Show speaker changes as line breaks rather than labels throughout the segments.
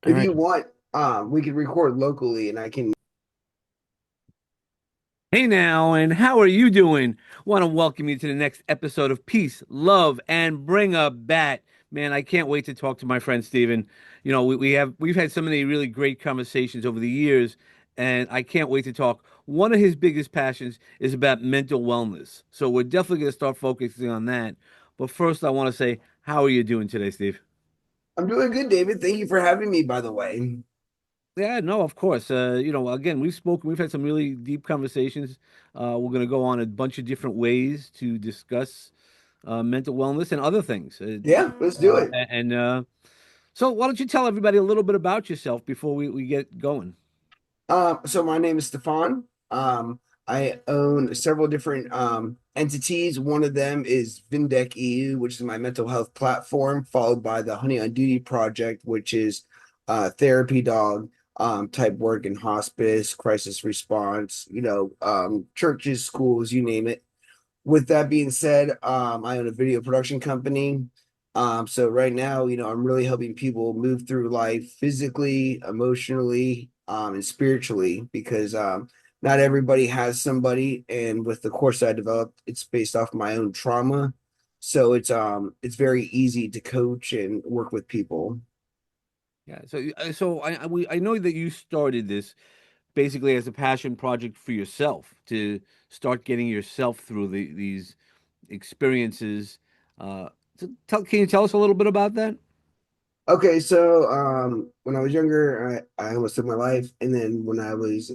All
If
right.
you want, we can record locally and I can.
Hey now, and how are you doing? Want to welcome you to the next episode of Peace, Love, and Bring a Bat. Man, I can't wait to talk to my friend Steven. We've had so many really great conversations over the years, and I can't wait to talk. One of his biggest passions is about mental wellness. So we're definitely going to start focusing on that. But first, I want to say, how are you doing today, Steve?
I'm doing good, David. Thank you for having me, by the way.
Yeah, no, of course. Again, we've had some really deep conversations. We're going to go on a bunch of different ways to discuss mental wellness and other things.
Yeah, let's do it.
So, why don't you tell everybody a little bit about yourself before we get going?
So my name is Stefan. I own several different entities. One of them is Vindex.EU, which is my mental health platform, followed by the Honey on Duty project, which is therapy dog type work in hospice, crisis response, churches, schools, you name it. With that being said, I own a video production company. So right now, I'm really helping people move through life physically, emotionally, and spiritually because not everybody has somebody. And with the course I developed, it's based off my own trauma. So it's very easy to coach and work with people.
Yeah. I know that you started this basically as a passion project for yourself to start getting yourself through these experiences. Can you tell us a little bit about that?
Okay, so when I was younger, I almost took my life, and then when I was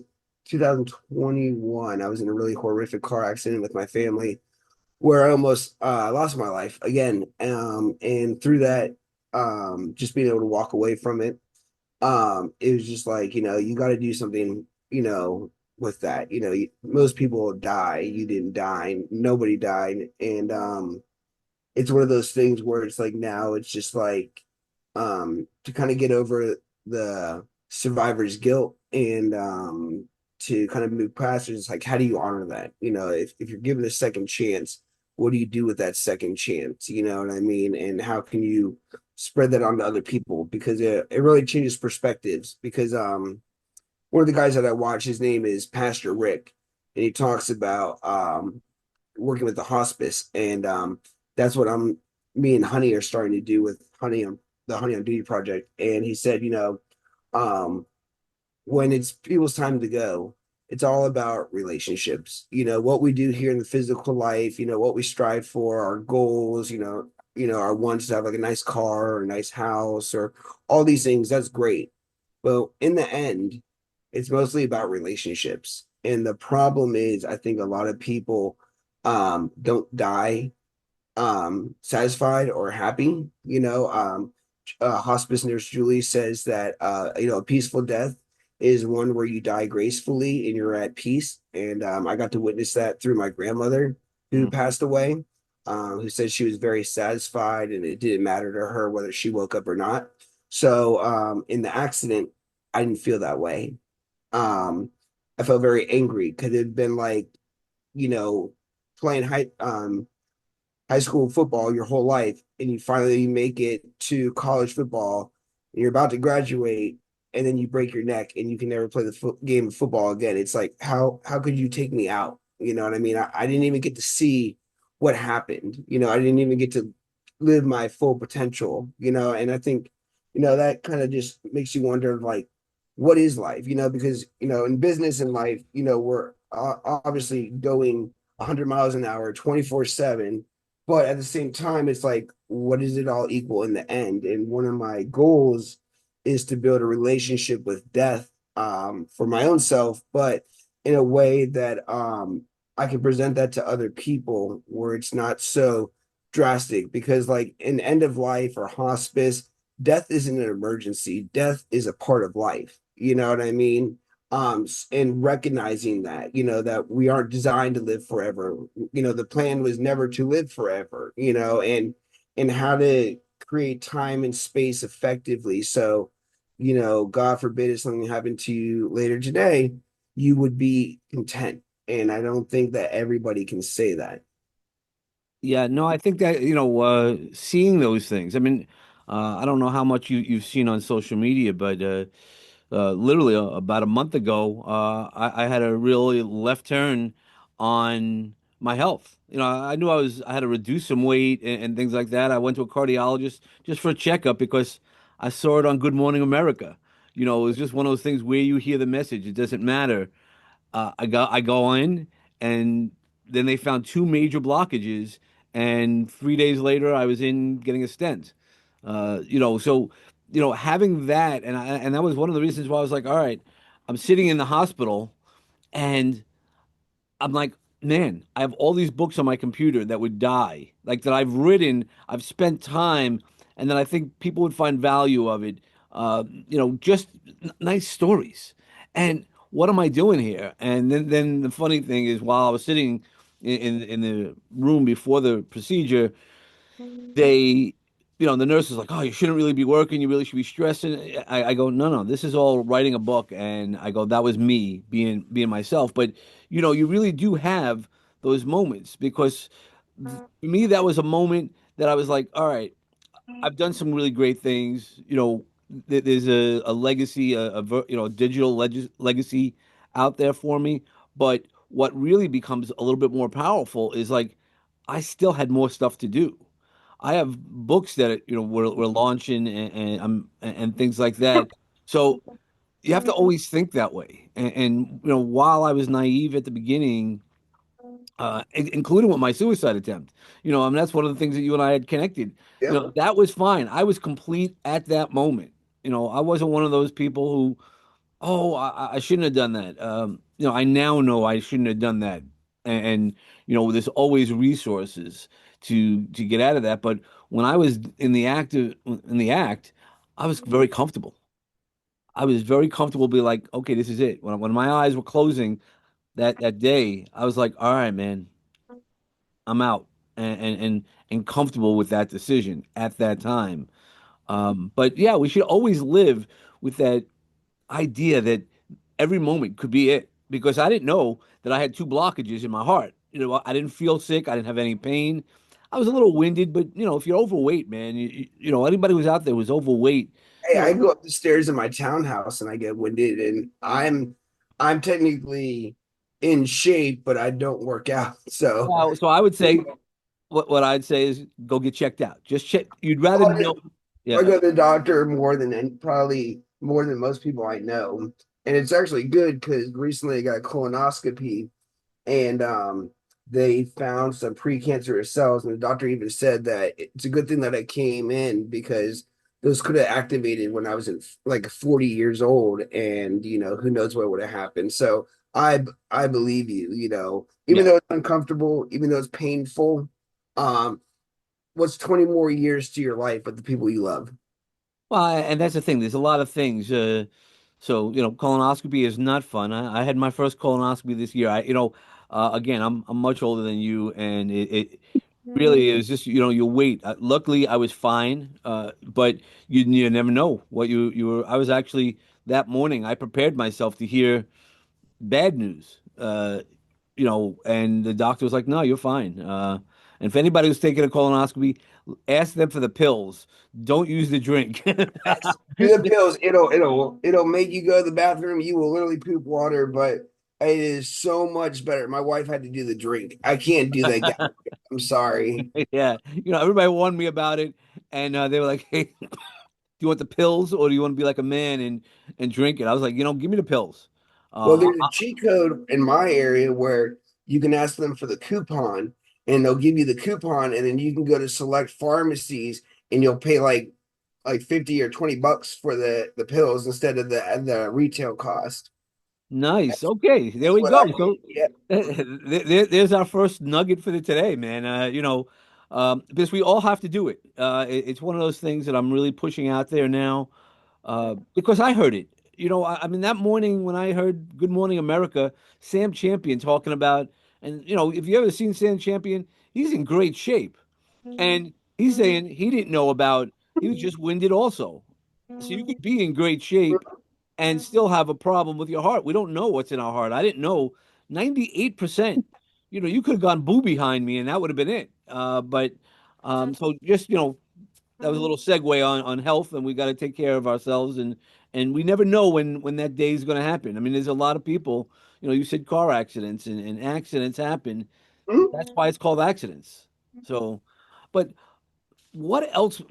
2021, I was in a really horrific car accident with my family where I almost lost my life again. And through that, just being able to walk away from it, it was just like, you got to do something, with that. Most people die. You didn't die. Nobody died, and it's one of those things where it's like now it's just like to kind of get over the survivor's guilt and to kind of move past it. It's like, how do you honor that? If you're given a second chance, what do you do with that second chance? You know what I mean? And how can you spread that on to other people? Because it really changes perspectives. Because one of the guys that I watch, his name is Pastor Rick, and he talks about working with the hospice, and that's what me and Honey are starting to do with Honey on the Honey on Duty project. And he said, um, when it's people's time to go, it's all about relationships. What we do here in the physical life, what we strive for, our goals, our wants to have like a nice car or a nice house or all these things. That's great. But in the end, it's mostly about relationships. And the problem is, I think a lot of people don't die satisfied or happy. Hospice nurse Julie says that a peaceful death is one where you die gracefully and you're at peace. And I got to witness that through my grandmother who
Mm.
passed away, who said she was very satisfied and it didn't matter to her whether she woke up or not. So in the accident, I didn't feel that way. um I felt very angry. Could have been like, you know playing high school football your whole life and you finally make it to college football and you're about to graduate and then you break your neck and you can never play the game of football again. It's like, how could you take me out? You know what I mean? I didn't even get to see what happened. I didn't even get to live my full potential. And I think, that kind of just makes you wonder, like, what is life? Because in business and life, we're obviously going 100 miles an hour 24/7, but at the same time, it's like, what does it all equal in the end? And one of my goals is to build a relationship with death, for my own self, but in a way that I can present that to other people where it's not so drastic. Because, like, in end of life or hospice, death isn't an emergency. Death is a part of life. You know what I mean? And recognizing that, that we aren't designed to live forever. The plan was never to live forever. And how to create time and space effectively. So, God forbid if something happened to you later today, you would be content. And I don't think that everybody can say that.
Yeah, no, I think that, seeing those things. I mean, I don't know how much you've seen on social media, but literally about a month ago, I had a really left turn on my health. I knew I had to reduce some weight and things like that. I went to a cardiologist just for a checkup because I saw it on Good Morning America. It was just one of those things where you hear the message. It doesn't matter. I go in, and then they found two major blockages, and 3 days later I was in getting a stent. So having that, and that was one of the reasons why I was like, all right, I'm sitting in the hospital, and I'm like, man, I have all these books on my computer that would die, like that I've written, I've spent time, and then I think people would find value of it. Just nice stories. And what am I doing here? And then the funny thing is, while I was sitting in the room before the procedure, they, the nurse is like, "Oh, you shouldn't really be working. You really should be stressing." I go, "No, no, this is all writing a book." And I go, "That was me being myself." But you really do have those moments because for me, that was a moment that I was like, "All right, I've done some really great things. There's a legacy, a digital legacy out there for me. But what really becomes a little bit more powerful is like I still had more stuff to do. I have books that we're launching and things like that. So you have to always think that way. And while I was naive at the beginning, including with my suicide attempt. I mean, that's one of the things that you and I had connected.
Yep.
That was fine. I was complete at that moment. I wasn't one of those people who, oh, I shouldn't have done that. I now know I shouldn't have done that. And there's always resources to get out of that. But when I was in the act, I was very comfortable. I was very comfortable being like, okay, this is it. When my eyes were closing that day, I was like, all right, man, I'm out and comfortable with that decision at that time. But yeah, we should always live with that idea that every moment could be it because I didn't know that I had two blockages in my heart. I didn't feel sick. I didn't have any pain. I was a little winded, but if you're overweight, man, anybody who's out there who's overweight,
Hey,
you
I
know,
go up the stairs in my townhouse and I get winded, and I'm technically in shape, but I don't work out. So
so I would say what I'd say is go get checked out. Just check. You'd rather know.
I
Yeah.
go to the doctor more than and probably more than most people I know. And it's actually good because recently I got a colonoscopy and they found some precancerous cells. And the doctor even said that it's a good thing that I came in because those could have activated when I was in like 40 years old, and who knows what would have happened. So I believe you. Even
Yeah.
though it's uncomfortable, even though it's painful. Um, what's 20 more years to your life with the people you love?
Well, and that's the thing. There's a lot of things. So colonoscopy is not fun. I had my first colonoscopy this year. Again, I'm much older than you, and it really is just you wait. Luckily, I was fine, but you never know what you were. I was actually that morning. I prepared myself to hear bad news. And the doctor was like, "No, you're fine." And if anybody who's taking a colonoscopy, ask them for the pills. Don't use the drink.
Yes. Do the pills. It'll make you go to the bathroom. You will literally poop water, but it is so much better. My wife had to do the drink. I can't do that, guy. I'm sorry.
Yeah, everybody warned me about it, and they were like, "Hey, do you want the pills, or do you want to be like a man and drink it?" I was like, give me the pills.
Well,
Uh,
there's a cheat code in my area where you can ask them for the coupon, and they'll give you the coupon, and then you can go to select pharmacies, and you'll pay like 50 or $20 for the pills instead of the retail cost.
Nice. Okay, there
That's
we
what
go.
I did.
So
Yeah.
there's our first nugget for the today, man. Because we all have to do it. It's one of those things that I'm really pushing out there now, because I heard it. I mean, that morning when I heard Good Morning America, Sam Champion talking about, and if you ever seen Sam Champion, he's in great shape, and he's saying he didn't know about, he was just winded also. So you could be in great shape and still have a problem with your heart. We don't know what's in our heart. I didn't know 98%. You could have gone boo behind me and that would have been it. But so just, that was a little segue on health, and we got to take care of ourselves, and we never know when that day is going to happen. I mean, there's a lot of people. You said car accidents, and accidents happen. That's
Mhm.
why it's called accidents. So, but what else?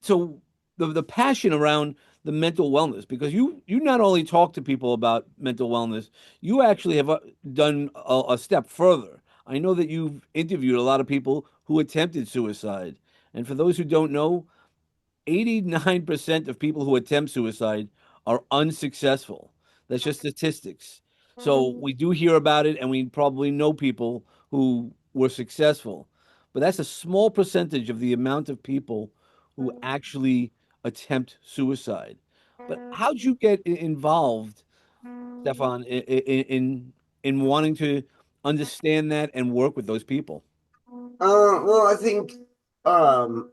So the passion around the mental wellness, because you not only talk to people about mental wellness, you actually have done a step further. I know that you've interviewed a lot of people who attempted suicide, and for those who don't know, 89% of people who attempt suicide are unsuccessful. That's just statistics. So we do hear about it, and we probably know people who were successful. But that's a small percentage of the amount of people who actually attempt suicide. But how'd you get involved, Stefan, in wanting to understand that and work with those people?
Well, I think um,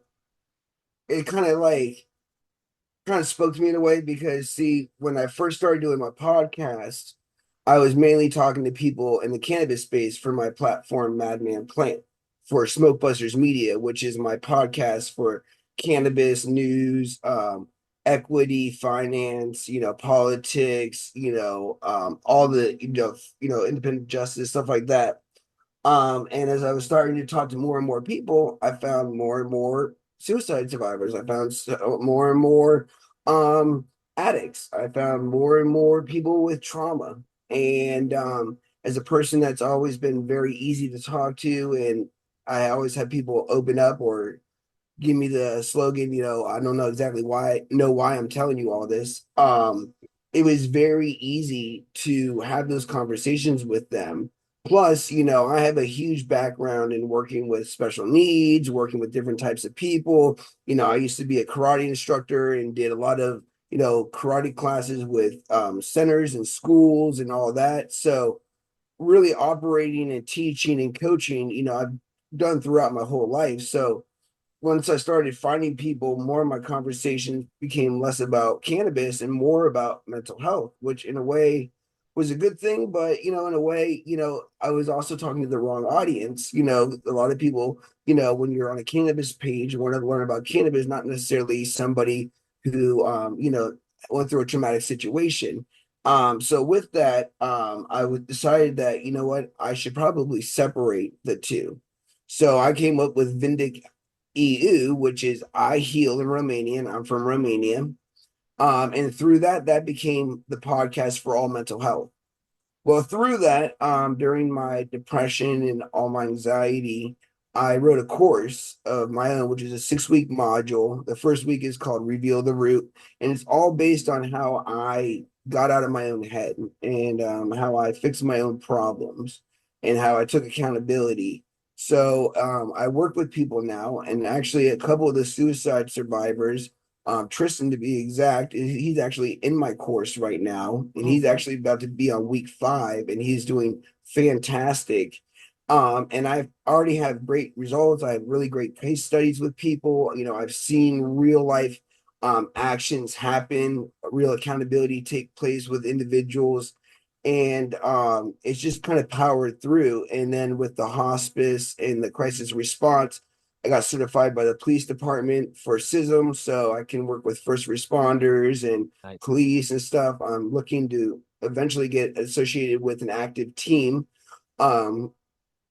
it kind of spoke to me in a way because, see, when I first started doing my podcast, I was mainly talking to people in the cannabis space for my platform, Madman Plant, for Smoke Busters Media, which is my podcast for cannabis news, equity, finance, politics, all the, independent justice, stuff like that. And as I was starting to talk to more and more people, I found more and more suicide survivors. I found more and more um, addicts. I found more and more people with trauma. And as a person that's always been very easy to talk to, and I always have people open up or give me the slogan, I don't know exactly why I'm telling you all this. It was very easy to have those conversations with them. Plus, I have a huge background in working with special needs, working with different types of people. I used to be a karate instructor and did a lot of, karate classes with centers and schools and all that. So really operating and teaching and coaching, I've done throughout my whole life. So once I started finding people, more of my conversations became less about cannabis and more about mental health, which in a way was a good thing. But, in a way, I was also talking to the wrong audience. A lot of people, when you're on a cannabis page, want to learn about cannabis, not necessarily somebody who, went through a traumatic situation. So with that, I would decided that, I should probably separate the two. So I came up with Vindex.EU, which is I heal in Romanian. I'm from Romania. And through that, that became the podcast for all mental health. Well, through that, during my depression and all my anxiety, I wrote a course of my own, which is a 6 week module. The first week is called Reveal the Root, and it's all based on how I got out of my own head and how I fixed my own problems and how I took accountability. So I work with people now, and actually, a couple of the suicide survivors, Tristan to be exact, he's actually in my course right now, and he's actually about to be on week 5, and he's doing fantastic. And I've already have great results. I have really great case studies with people. I've seen real life actions happen, real accountability take place with individuals, and it's just kind of powered through. And then with the hospice and the crisis response, I got certified by the police department for SISM, so I can work with first responders and
Nice.
police and stuff. I'm looking to eventually get associated with an active team. Um,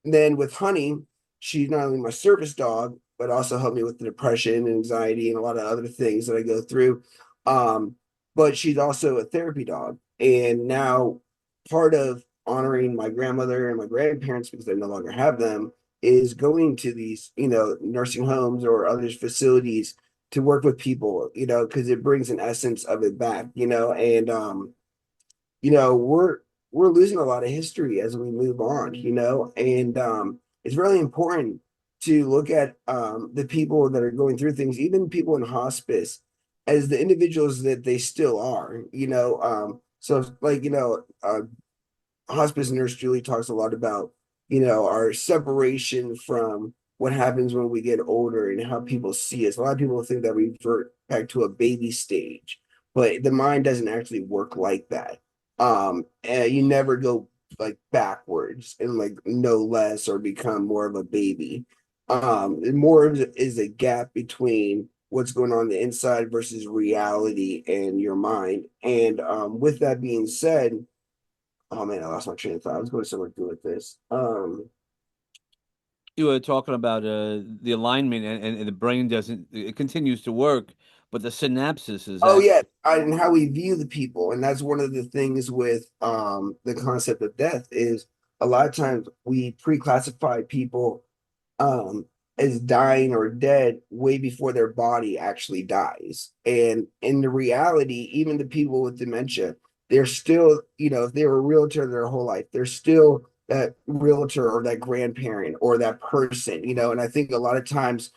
then with Honey, she's not only my service dog, but also helped me with the depression and anxiety and a lot of other things that I go through. Um, but she's also a therapy dog. And now part of honoring my grandmother and my grandparents, because I no longer have them, is going to these, nursing homes or other facilities to work with people, because it brings an essence of it back, and we're losing a lot of history as we move on, and it's really important to look at the people that are going through things, even people in hospice, as the individuals that they still are, so like, hospice nurse Julie talks a lot about, our separation from what happens when we get older and how people see us. A lot of people think that we revert back to a baby stage, but the mind doesn't actually work like that. And you never go like backwards and like know less or become more of a baby. More is a gap between what's going on the inside versus reality and your mind. And with that being said, oh man, I lost my train of thought. I was going somewhere good with this.
You were talking about the alignment, and the brain doesn't, it continues to work, but the synapses is
Oh
actually.
yeah, and how we view the people, and that's one of the things with the concept of death is a lot of times we pre-classify people um as dying or dead way before their body actually dies. And in the reality, even the people with dementia, they're still, if they were a realtor their whole life, they're still that realtor or that grandparent or that person, and I think a lot of times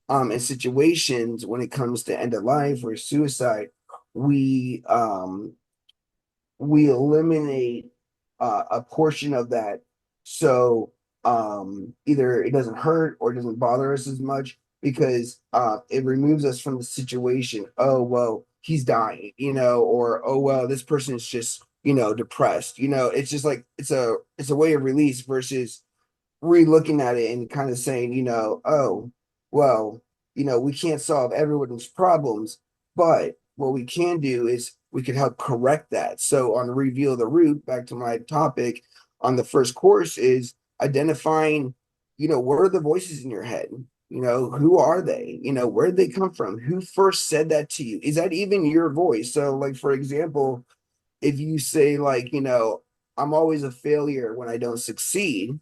in situations when it comes to end of life or suicide, we we eliminate a portion of that. So either it doesn't hurt or it doesn't bother us as much because it removes us from the situation. Oh, well, he's dying, or oh, well, this person is just, depressed. It's just like it's a way of release versus re-looking at it and kind of saying, oh, well, we can't solve everyone's problems, but what we can do is we can help correct that. So on Reveal the Root, back to my topic on the first course is identifying, what are the voices in your head? Who are they? Where did they come from? Who first said that to you? Is that even your voice? So like, for example, if you say like, I'm always a failure when I don't succeed,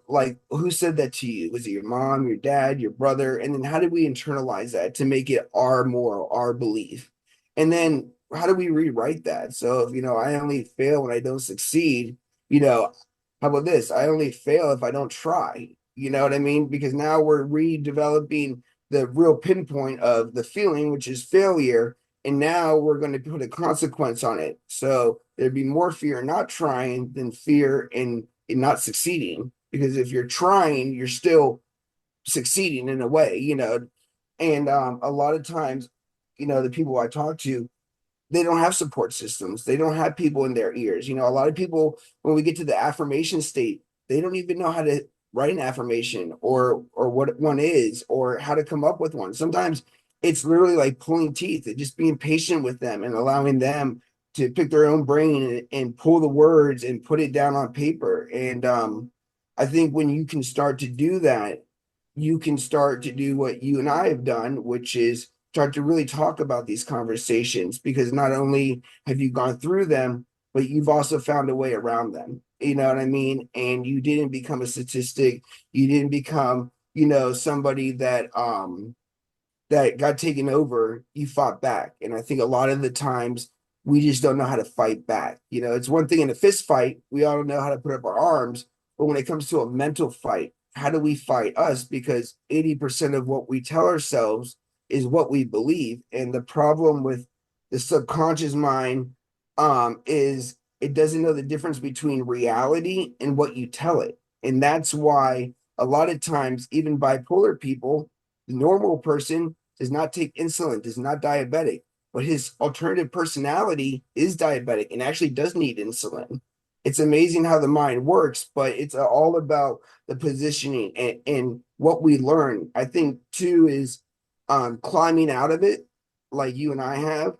like who said that to you? Was it your mom, your dad, your brother? And then how did we internalize that to make it our moral, our belief? And then how do we rewrite that? So if, I only fail when I don't succeed, you know, how about this? I only fail if I don't try. You know what I mean? Because now we're redeveloping the real pinpoint of the feeling, which is failure. And now we're going to put a consequence on it. So there'd be more fear in not trying than fear in not succeeding. Because if you're trying, you're still succeeding in a way, And a lot of times, the people I talk to, they don't have support systems. They don't have people in their ears. A lot of people, when we get to the affirmation state, they don't even know how to write an affirmation or what one is or how to come up with one. Sometimes it's literally like pulling teeth and just being patient with them and allowing them to pick their own brain and pull the words and put it down on paper. And I think when you can start to do that, you can start to do what you and I have done, which is start to really talk about these conversations because not only have you gone through them, but you've also found a way around them. You know what I mean? And you didn't become a statistic. You didn't become, somebody that got taken over, you fought back. And I think a lot of the times we just don't know how to fight back. It's one thing in a fist fight, we all know how to put up our arms, but when it comes to a mental fight, how do we fight us? Because 80% of what we tell ourselves is what we believe. And the problem with the subconscious mind is it doesn't know the difference between reality and what you tell it. And that's why a lot of times, even bipolar people, the normal person does not take insulin, is not diabetic, but his alternative personality is diabetic and actually does need insulin. It's amazing how the mind works, but it's all about the positioning and what we learn. I think too is climbing out of it, like you and I have,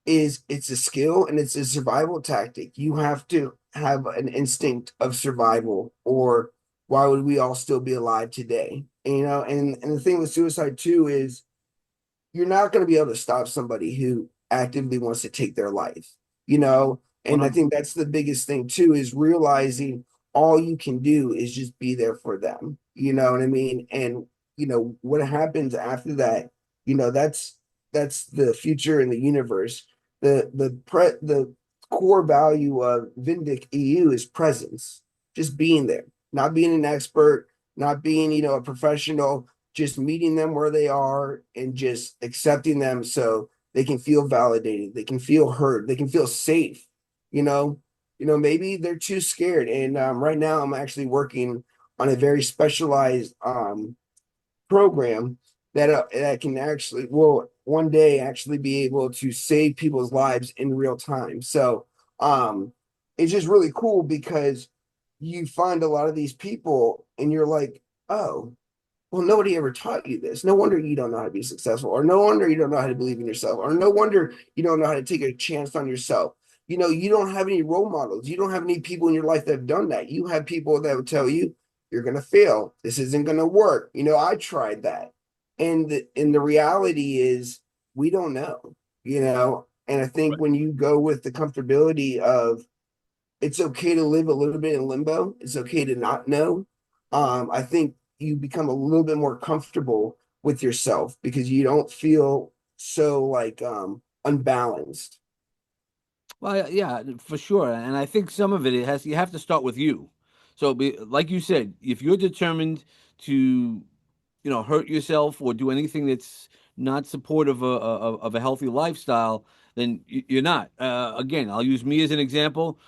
is it's a skill and it's a survival tactic. You have to have an instinct of survival, or why would we all still be alive today? And the thing with suicide too is you're not going to be able to stop somebody who actively wants to take their life.
One
And I
of
think that's the biggest thing too is realizing all you can do is just be there for them. You know what I mean? And what happens after that, that's the future in the universe. The core value of Vindex.EU is presence, just being there, not being an expert, not being, a professional, just meeting them where they are and just accepting them so they can feel validated, they can feel heard, they can feel safe. You know, maybe they're too scared. And right now, I'm actually working on a very specialized program that can actually, will one day actually be able to save people's lives in real time. So it's just really cool because you find a lot of these people and you're like, oh, well, nobody ever taught you this. No wonder you don't know how to be successful, or no wonder you don't know how to believe in yourself, or no wonder you don't know how to take a chance on yourself. You don't have any role models. You don't have any people in your life that have done that. You have people that would tell you you're going to fail. This isn't going to work. I tried that. And the reality is we don't know. And I think when you go with the comfortability of it's okay to live a little bit in limbo. It's okay to not know. I think you become a little bit more comfortable with yourself because you don't feel so like unbalanced.
Well, yeah, for sure. And I think some of it has you have to start with you. So, like you said, if you're determined to, hurt yourself or do anything that's not supportive of a healthy lifestyle, then you're not. Again, I'll use me as an example.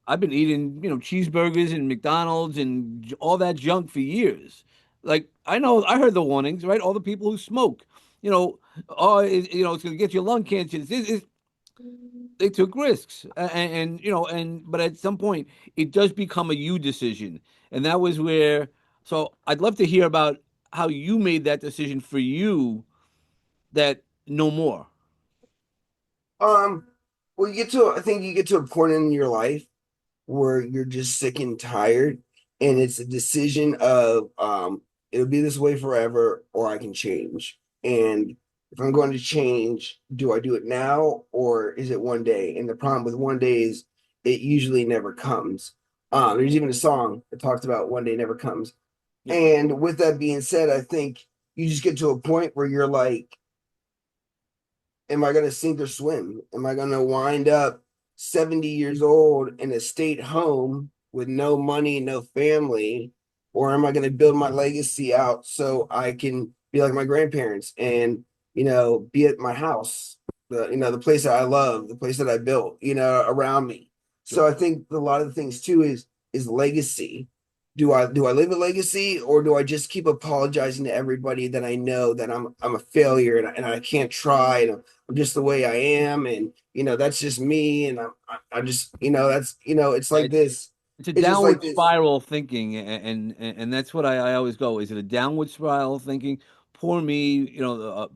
I've been eating, cheeseburgers and McDonald's and all that junk for years. Like I know, I heard the warnings, right? All the people who smoke, you know, oh, it's going to get you lung cancer. They took risks, and but at some point, it does become a you decision, and that was where. So I'd love to hear about how you made that decision for you. That no more.
Um, well, I think you get to a point in your life where you're just sick and tired, and it's a decision of it'll be this way forever, or I can change. And if I'm going to change, do I do it now or is it one day? And the problem with one day is it usually never comes. There's even a song that talks about one day never comes.
Yeah.
And with that being said, I think you just get to a point where you're like, am I going to sink or swim? Am I going to wind up 70 years old in a state home with no money, no family? Or am I going to build my legacy out so I can be like my grandparents and, be at my house, the place that I love, the place that I built, around me.
Sure.
So I think a lot of the things too is legacy. Do I live a legacy or do I just keep apologizing to everybody that I know that I'm a failure and I can't try and I'm just the way I am, and that's just me, and I just that's it's
Yeah,
like this.
it's a
It's just like
downward
this.
spiral thinking, and that's what I always go. Is it a downward spiral thinking? Poor me,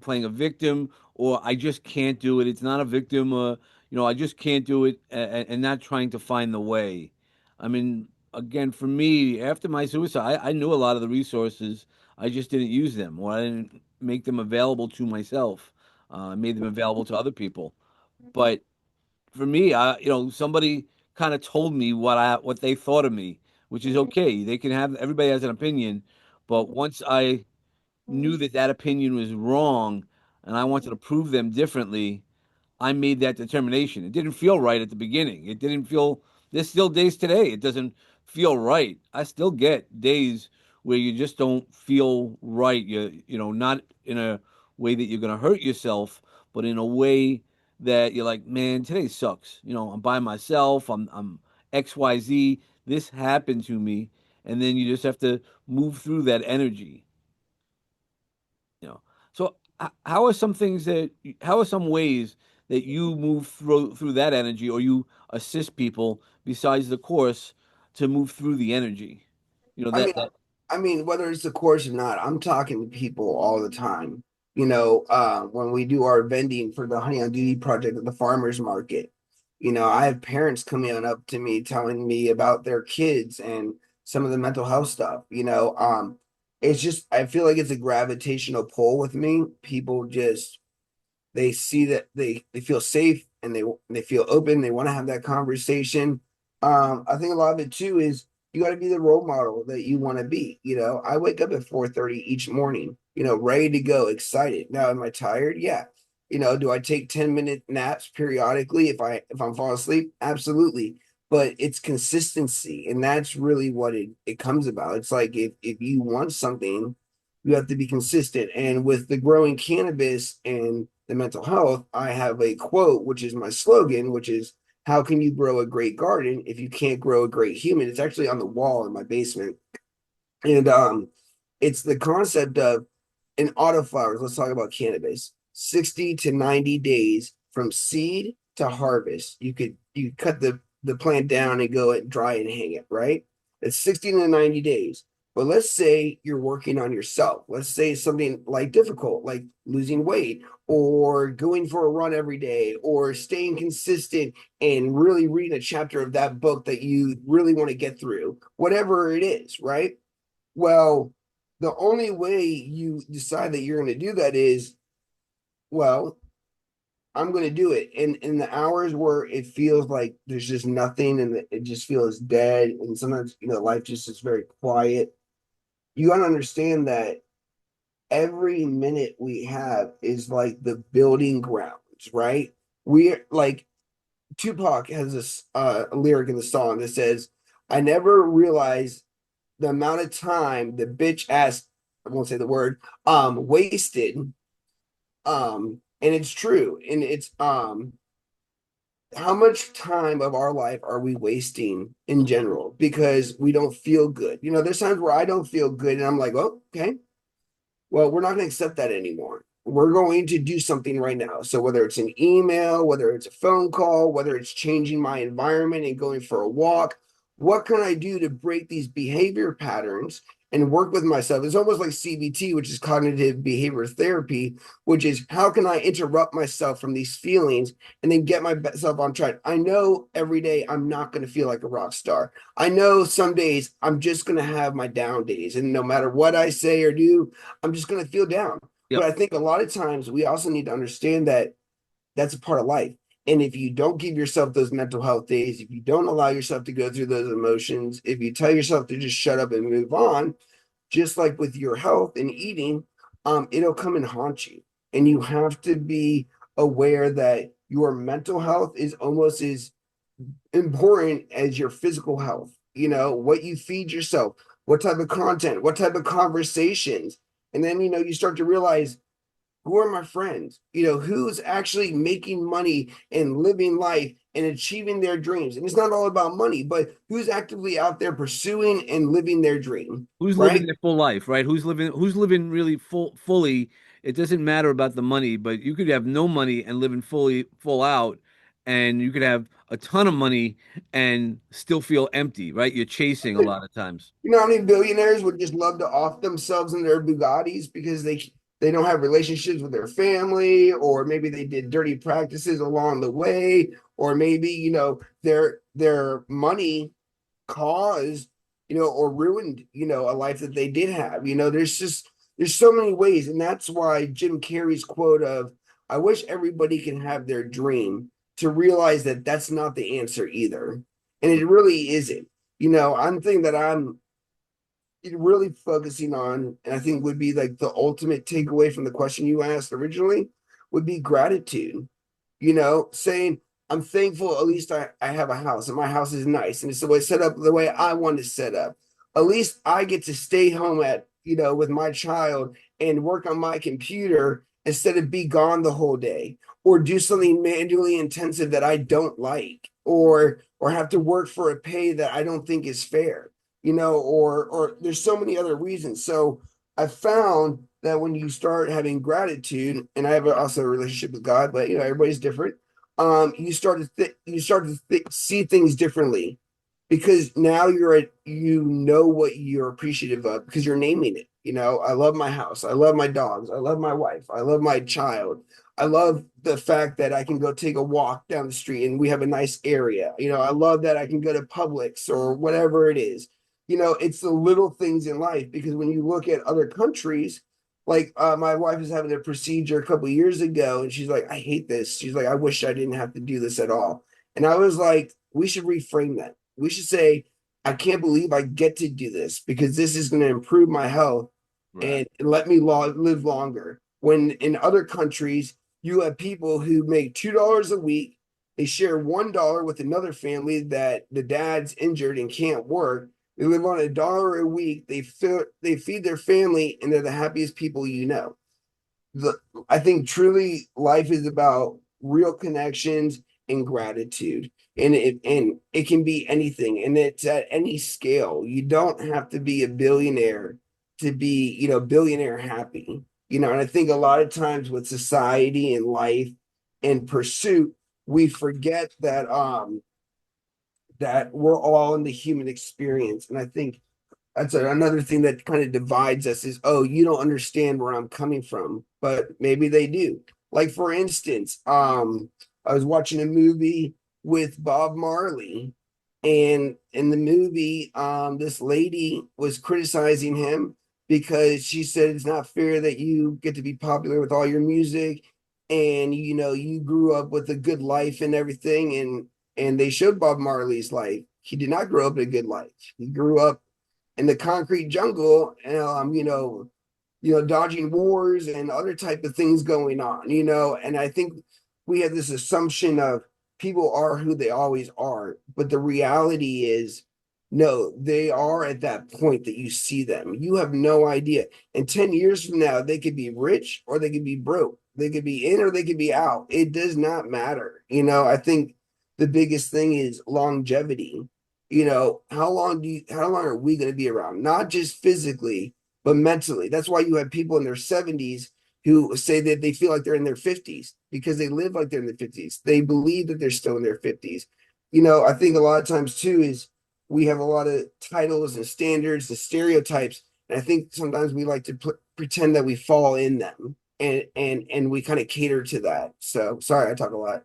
playing a victim, or I just can't do it. It's not a victim, I just can't do it, and not trying to find the way. I mean, again, for me, after my suicide, I knew a lot of the resources. I just didn't use them, or I didn't make them available to myself. I made them available to other people, but for me, somebody kind of told me what they thought of me, which is okay. They can have everybody has an opinion, but once I knew that that opinion was wrong, and I wanted to prove them differently, I made that determination. It didn't feel right at the beginning. It didn't feel. There's still days today. It doesn't feel right. I still get days where you just don't feel right. Not in a way that you're going to hurt yourself, but in a way that you're like, man, today sucks. I'm by myself. I'm XYZ. This happened to me, and then you just have to move through that energy. You know. So how are some things that how are some ways that you move through that energy or you assist people besides the course to move through the energy? You know
I mean,
that
whether it's the course or not, I'm talking to people all the time. When we do our vending for the Honey on Duty project at the farmers market, I have parents coming on up to me telling me about their kids and some of the mental health stuff. It's just I feel like it's a gravitational pull with me. People just they see that they feel safe and they feel open, they want to have that conversation. I think a lot of it too is you got to be the role model that you want to be. I wake up at 4:30 each morning, ready to go, excited. Now am I tired? Yeah. Do I take 10-minute naps periodically if I'm falling asleep? Absolutely. But it's consistency, and that's really what it comes about. It's like if you want something, you have to be consistent. And with the growing cannabis and the mental health, I have a quote, which is my slogan, which is, how can you grow a great garden if you can't grow a great human? It's actually on the wall in my basement. And it's the concept of in autoflowers, let's talk about cannabis. 60 to 90 days from seed to harvest. You cut the plant down and go and dry and hang it, right? It's 60 to 90 days. But let's say you're working on yourself. Let's say something like difficult, like losing weight or going for a run every day or staying consistent and really reading a chapter of that book that you really want to get through, whatever it is, right? Well, the only way you decide that you're going to do that is, well, I'm going to do it. And in the hours where it feels like there's just nothing and it just feels dead, and sometimes, life just is very quiet, you got to understand that every minute we have is like the building grounds, right? We're like Tupac has this a lyric in the song that says, I never realized the amount of time the bitch ass, I won't say the word, wasted. And it's true. And it's how much time of our life are we wasting in general because we don't feel good? There's times where I don't feel good and I'm like, oh, okay, well, we're not going to accept that anymore. We're going to do something right now. So whether it's an email, whether it's a phone call, whether it's changing my environment and going for a walk, what can I do to break these behavior patterns and work with myself? It's almost like CBT, which is cognitive behavior therapy, which is how can I interrupt myself from these feelings and then get myself on track? I know every day I'm not going to feel like a rock star. I know some days I'm just going to have my down days. And no matter what I say or do, I'm just going to feel down. But
Yep.
I think a lot of times we also need to understand that that's a part of life. And if you don't give yourself those mental health days, if you don't allow yourself to go through those emotions, if you tell yourself to just shut up and move on, just like with your health and eating, it'll come and haunt you. And you have to be aware that your mental health is almost as important as your physical health. What you feed yourself, what type of content, what type of conversations. And then, you start to realize, who are my friends? Who's actually making money and living life and achieving their dreams? And it's not all about money, but who's actively out there pursuing and living their dream,
Who's living
right?
their full life, right? Who's living really fully. It doesn't matter about the money, but you could have no money and living fully full out, and you could have a ton of money and still feel empty, right? You're chasing a lot of times.
How many billionaires would just love to off themselves in their Bugattis because they don't have relationships with their family, or maybe they did dirty practices along the way, or maybe their money caused or ruined a life that they did have. There's so many ways, and that's why Jim Carrey's quote of "I wish everybody can have their dream," to realize that that's not the answer either, and it really isn't. I'm thinking that I'm really focusing on, and I think would be like the ultimate takeaway from the question you asked originally, would be gratitude. Saying, I'm thankful at least I have a house and my house is nice and it's the way set up the way I want to set up. At least I get to stay home with my child and work on my computer instead of be gone the whole day or do something manually intensive that I don't like, or have to work for a pay that I don't think is fair, or there's so many other reasons. So I found that when you start having gratitude, and I have also a relationship with God, but everybody's different. You start to see things differently because now you know what you're appreciative of because you're naming it. I love my house, I love my dogs, I love my wife, I love my child, I love the fact that I can go take a walk down the street and we have a nice area. I love that I can go to Publix or whatever it is. It's the little things in life because when you look at other countries, like my wife was having a procedure a couple of years ago and she's like, I hate this. She's like, I wish I didn't have to do this at all. And I was like, we should reframe that. We should say, I can't believe I get to do this because this is going to improve my health
Right.
and let me live longer. When in other countries, you have people who make $2 a week. They share $1 with another family that the dad's injured and can't work. They live on $1 a week. They feed their family, and they're the happiest people you know. the I think truly life is about real connections and gratitude. And it can be anything, and it's at any scale. You don't have to be a billionaire to be, billionaire happy. And I think a lot of times with society and life and pursuit, we forget that we're all in the human experience. And I think Another thing that kind of divides us is, oh, you don't understand where I'm coming from, but maybe they do. Like for instance, I was watching a movie with Bob Marley, and in the movie, this lady was criticizing him because she said it's not fair that you get to be popular with all your music, and you grew up with a good life and everything, and they showed Bob Marley's life. He did not grow up in a good life. He grew up in the concrete jungle, dodging wars and other type of things going on, and I think we have this assumption of people are who they always are, but the reality is no, they are at that point that you see them. You have no idea. And 10 years from now, they could be rich or they could be broke. They could be in or they could be out. It does not matter. I think the biggest thing is longevity. How long are we going to be around? Not just physically, but mentally. That's why you have people in their 70s who say that they feel like they're in their 50s because they live like they're in their 50s. They believe that they're still in their 50s. I think a lot of times too is we have a lot of titles and standards and stereotypes. And I think sometimes we like to pretend that we fall in them, and we kind of cater to that. So sorry, I talk a lot.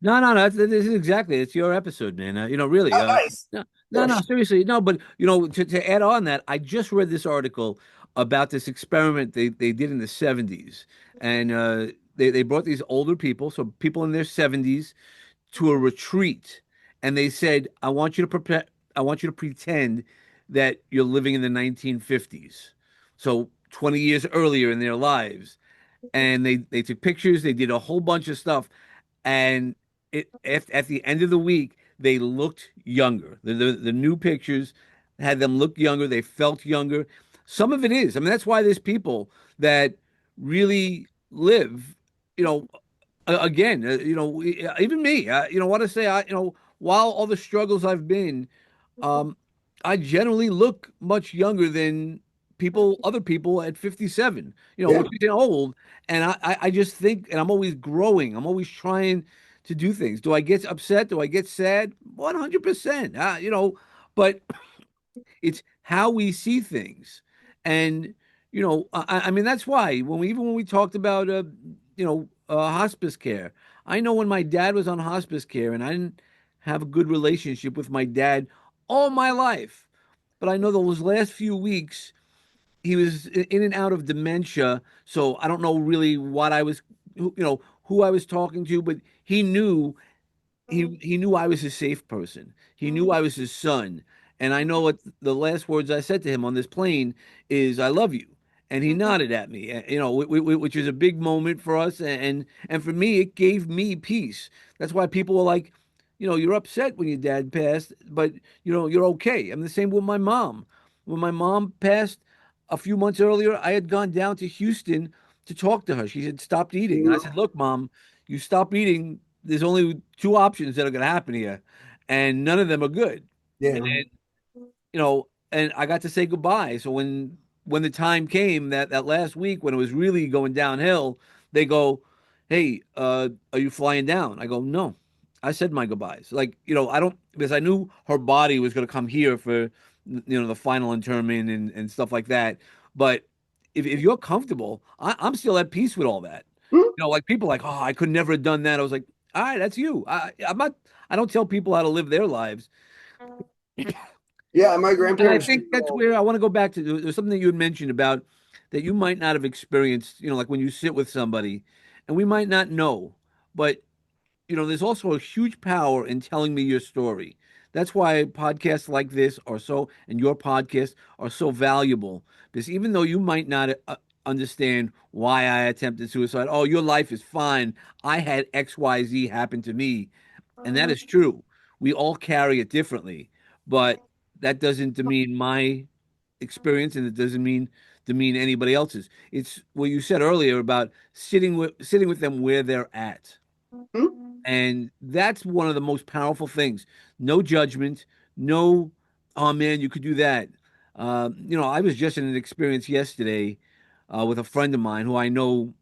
No, no, no. This is exactly. It's your episode, man. Really.
Oh, nice.
No, no, no.
Gosh.
Seriously, no. But to add on that, I just read this article about this experiment they did in the '70s, and they brought these older people, so people in their '70s, to a retreat, and they said, I want you to pretend that you're living in the 1950s, so 20 years earlier in their lives, and they took pictures, they did a whole bunch of stuff, and at the end of the week they looked younger. The new pictures had them look younger. They felt younger. Some of it is. I mean, that's why there's people that really live. You know, again, even me. Want to say while all the struggles I've been, um, I generally look much younger than other people at 57,
Yeah.
which is old. And I just think, and I'm always growing. I'm always trying to do things. Do I get upset? Do I get sad? 100%. But it's how we see things. And, I mean, that's why when we talked about, hospice care, I know when my dad was on hospice care and I didn't have a good relationship with my dad all my life. But I know those last few weeks, he was in and out of dementia. So I don't know really what who I was talking to, but he knew I was his safe person. He knew I was his son. And I know what the last words I said to him on this plane is, "I love you." And he nodded at me, which is a big moment for us. And for me, it gave me peace. That's why people were like, you're upset when your dad passed, but you're okay. I'm the same with my mom. When my mom passed a few months earlier, I had gone down to Houston to talk to her. She had stopped eating. And I said, "Look, Mom, you stop eating, there's only two options that are going to happen here, and none of them are good."
Yeah.
And then, and I got to say goodbye. So when the time came that last week when it was really going downhill, they go, "Hey, are you flying down?" I go, "No." I said my goodbyes. Like, I don't, because I knew her body was going to come here for, the final interment and stuff like that. But if you're comfortable, I'm still at peace with all that. Like people like, "Oh, I could never have done that." I was like, "All right, that's you." I'm not. I don't tell people how to live their lives.
Yeah, my
And I
grandparents
think that's
recall.
where I want to go back to. There's something that you had mentioned about that you might not have experienced, like when you sit with somebody, and we might not know, but there's also a huge power in telling me your story. That's why podcasts like this are so, and your podcast are so valuable. Because even though you might not understand why I attempted suicide, oh, your life is fine. I had XYZ happen to me. And that is true. We all carry it differently, but that doesn't demean my experience, and it doesn't demean anybody else's. It's what you said earlier about sitting with them where they're at.
Hmm?
And that's one of the most powerful things. No judgment, no, "Oh man, you could do that." I was just in an experience yesterday with a friend of mine who I know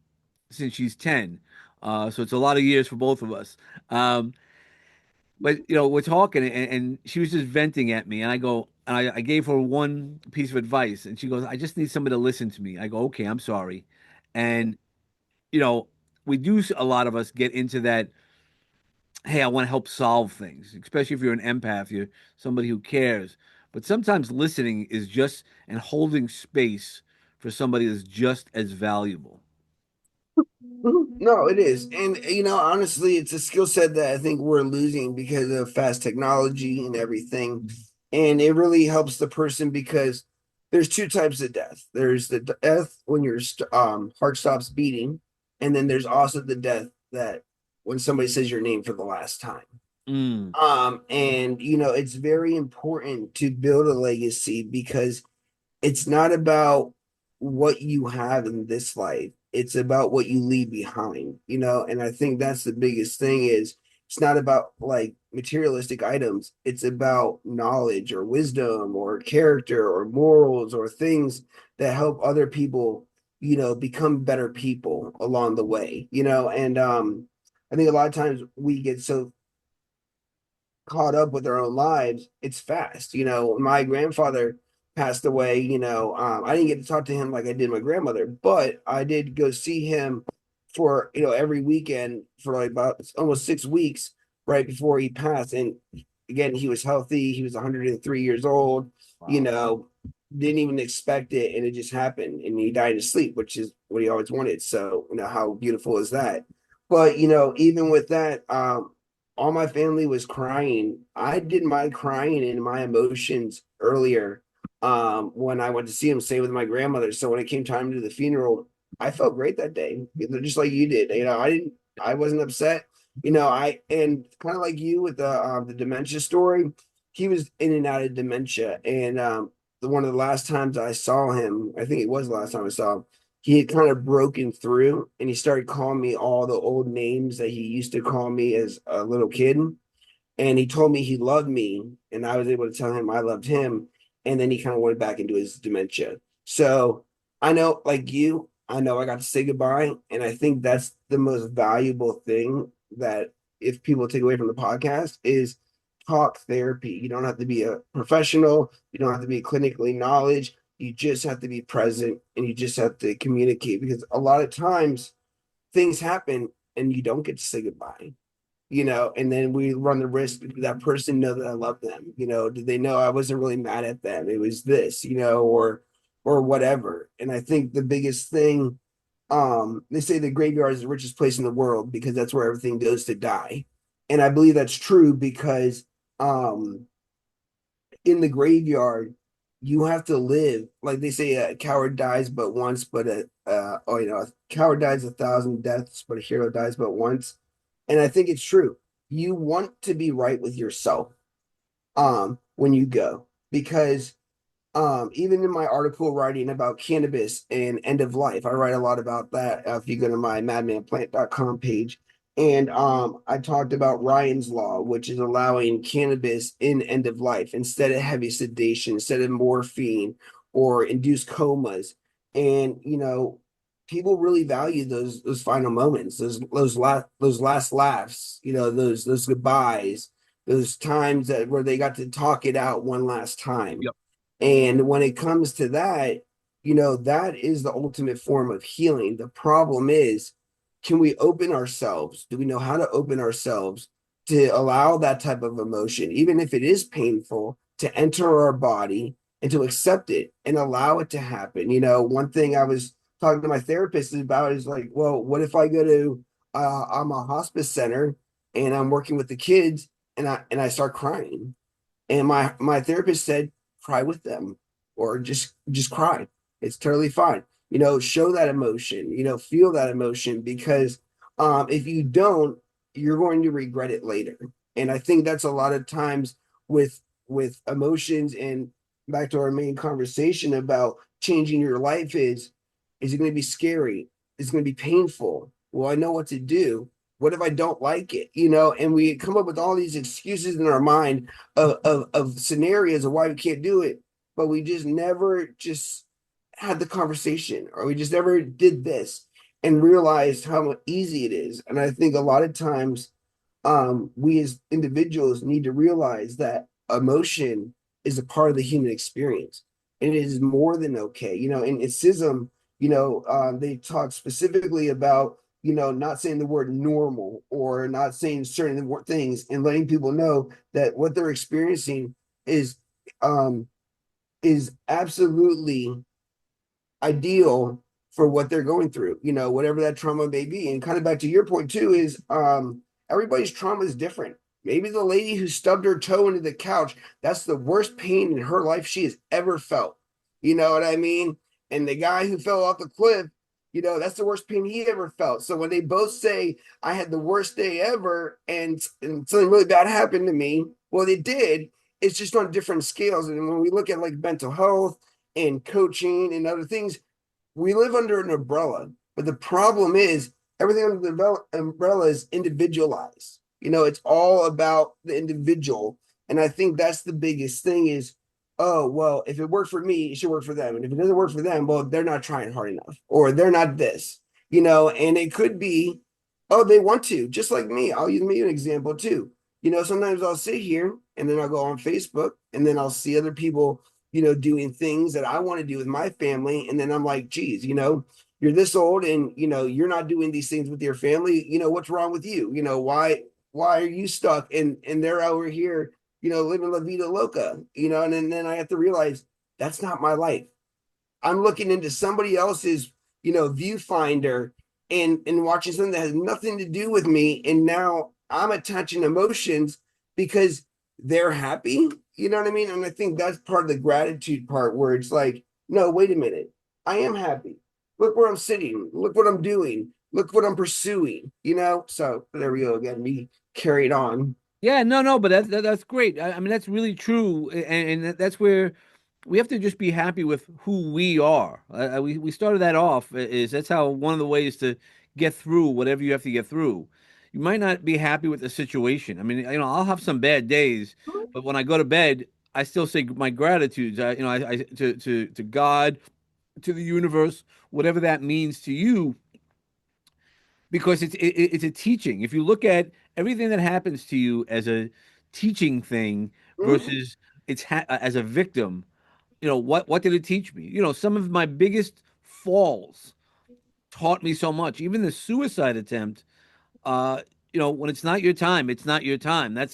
since she's 10. So it's a lot of years for both of us. But we're talking, and she was just venting at me, and I go, and I gave her one piece of advice, and she goes, "I just need somebody to listen to me." I go, "Okay, I'm sorry," and you know, we do a lot of us get into that. Hey, I want to help solve things, especially if you're an empath, you're somebody who cares. But sometimes listening is just and holding space for somebody is just as valuable.
Mhm. No, it is. And honestly, it's a skill set that I think we're losing because of fast technology and everything. And it really helps the person because there's two types of death. There's the death when your heart stops beating, and then there's also the death that when somebody says your name for the last time.
Mm,
And it's very important to build a legacy because it's not about what you have in this life. It's about what you leave behind, and I think that's the biggest thing is it's not about like materialistic items. It's about knowledge or wisdom or character or morals or things that help other people, become better people along the way, and I think a lot of times we get so caught up with their own lives, it's fast. My grandfather passed away. I didn't get to talk to him like I did my grandmother, but I did go see him for every weekend for like about almost 6 weeks right before he passed. And again, he was healthy. He was 103 years old. You
wow.
know, didn't even expect it, and it just happened. And he died in his sleep, which is what he always wanted. So how beautiful is that? But even with that, all my family was crying. I did my crying and my emotions earlier when I went to see him stay with my grandmother. So when it came time to the funeral, I felt great that day, just like you did. I wasn't upset. And kind of like you with the dementia story, he was in and out of dementia. And one of the last times I saw him, I think it was the last time I saw him, he had kind of broken through and he started calling me all the old names that he used to call me as a little kid. And he told me he loved me, and I was able to tell him I loved him. And then he kind of went back into his dementia. So I know, like you, I know I got to say goodbye. And I think that's the most valuable thing that if people take away from the podcast is talk therapy. You don't have to be a professional, you don't have to be clinically knowledge. You just have to be present and you just have to communicate because a lot of times things happen and you don't get to say goodbye, and then we run the risk, did that person know that I love them? Did they know I wasn't really mad at them? It was this, or whatever. And I think the biggest thing, they say the graveyard is the richest place in the world because that's where everything goes to die. And I believe that's true because um in the graveyard, you have to live. Like they say, a coward dies but once, but a coward dies 1,000 deaths, but a hero dies but once. And I think it's true. You want to be right with yourself when you go because even in my article writing about cannabis and end of life, I write a lot about that. If you go to my madmanplant.com page, and I talked about Ryan's law, which is allowing cannabis in end of life instead of heavy sedation, instead of morphine or induced comas. And people really value those final moments, those last laughs, those goodbyes, those times that where they got to talk it out one last time.
Yep.
And when it comes to that, that is the ultimate form of healing. The problem is, can we open ourselves? Do we know how to open ourselves to allow that type of emotion, even if it is painful, to enter our body and to accept it and allow it to happen? One thing I was talking to my therapist about is like, well, what if I go to I'm a hospice center and I'm working with the kids and I start crying? And my therapist said, cry with them or just cry. It's totally fine. Show that emotion, feel that emotion because if you don't, you're going to regret it later. And I think that's a lot of times with emotions and back to our main conversation about changing your life is it going to be scary? Is it going to be painful? Well, I know what to do. What if I don't like it? And we come up with all these excuses in our mind of scenarios of why we can't do it, but we just never just had the conversation or we just never did this and realized how easy it is. And I think a lot of times we as individuals need to realize that emotion is a part of the human experience. And it is more than okay. In Islam, they talk specifically about, not saying the word normal or not saying certain things and letting people know that what they're experiencing is um is absolutely ideal for what they're going through, whatever that trauma may be. And kind of back to your point too, is everybody's trauma is different. Maybe the lady who stubbed her toe into the couch, that's the worst pain in her life she has ever felt. You know what I mean? And the guy who fell off the cliff, that's the worst pain he ever felt. So when they both say, I had the worst day ever and something really bad happened to me, well, it did. It's just on different scales. And when we look at like mental health and coaching and other things, we live under an umbrella. But the problem is everything under the umbrella is individualized. It's all about the individual. And I think that's the biggest thing is, oh, well, if it worked for me, it should work for them. And if it doesn't work for them, well, they're not trying hard enough or they're not this, and it could be, oh, they want to, just like me. I'll use me an example too. Sometimes I'll sit here and then I'll go on Facebook and then I'll see other people doing things that I want to do with my family. And then I'm like, geez, you're this old and, you're not doing these things with your family. What's wrong with you? Why are you stuck? And they're over here, living La Vida Loca, and then I have to realize that's not my life. I'm looking into somebody else's, viewfinder and watching something that has nothing to do with me. And now I'm attaching emotions because they're happy. You know what I mean? And I think that's part of the gratitude part where it's like, no, wait a minute. I am happy. Look where I'm sitting. Look what I'm doing. Look what I'm pursuing, So there we go again. Me carried on.
Yeah, no, no, but that's great. I mean, that's really true, and that's where we have to just be happy with who we are. We started that off is that's how one of the ways to get through whatever you have to get through. You might not be happy with the situation. I mean, I'll have some bad days, but when I go to bed, I still say my gratitudes. I to God, to the universe, whatever that means to you, because it's a teaching. If you look at everything that happens to you as a teaching thing
Mhm.
versus as a victim, what did it teach me? Some of my biggest falls taught me so much. Even the suicide attempt, uh, when it's not your time, it's not your time. That